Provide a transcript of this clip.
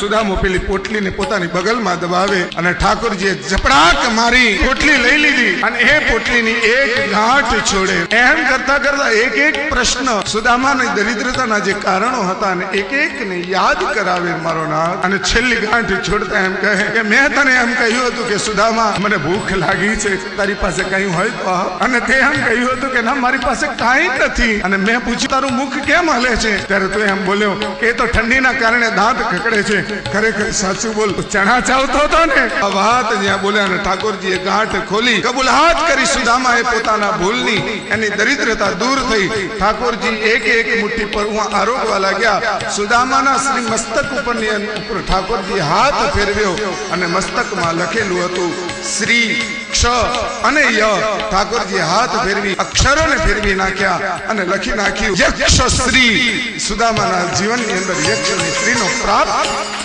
સુદામો પેલી પોટલીને પોતાની બગલમાં દબાવે અને ઠાકોરજીએ ઝપડાક મારી પોટલી લઈ લીધી અને એ પોટલીની એક ગાંઠ છોડે. એમ કરતા કરતા એક એક પ્રશ્ન સુદામાની દરિદ્રતાના જે કારણો હતા અને એક એક ને યાદ કરાવે મારો નાથ. અને છેલ્લી ગાંઠ છોડતા એમ કહે કે મેં તને એમ કહ્યું હતું કે સુદામા મને ભૂખ લાગી છે, તારી પાસે કઈ હોય તો આપ. અને તે એમ કહ્યું હતું કે ના મારી પાસે કાંઈ નથી. અને મેં પૂછ્યું તારું મુખ કેમ હલે છે? ત્યારે તું એમ બોલ્યો કે એ તો ઠંડીના કારણે દાંત ખકડે છે. ખરેખર સાચું બોલ, ચણા ચાવતો હતો ને? આ વાત જ્યાં બોલ્યા અને ઠાકોરજીએ ગાંઠ ખોલી, કબૂલાત કરી સુદામાએ પોતાના ભૂલની, એની દરિદ્રતા દૂર થઈ. ઠાકોરજી એક એક મુઠ્ઠી પર આરોગવા લાગ્યા. સુદામાના શ્રી મસ્તક ઉપરની ઉપર ઠાકોરજી હાથ ફેરવ્યો અને મસ્તકમાં લખેલું હતું શ્રી ક્ષ અને ય. ઠાકોરજી હાથ ફેરવી અક્ષરોને ફેરવી નાખ્યા અને લખી નાખ્યું યક્ષ શ્રી. સુદામાના જીવનની અંદર યક્ષ અને શ્રીનો પ્રાપ્ત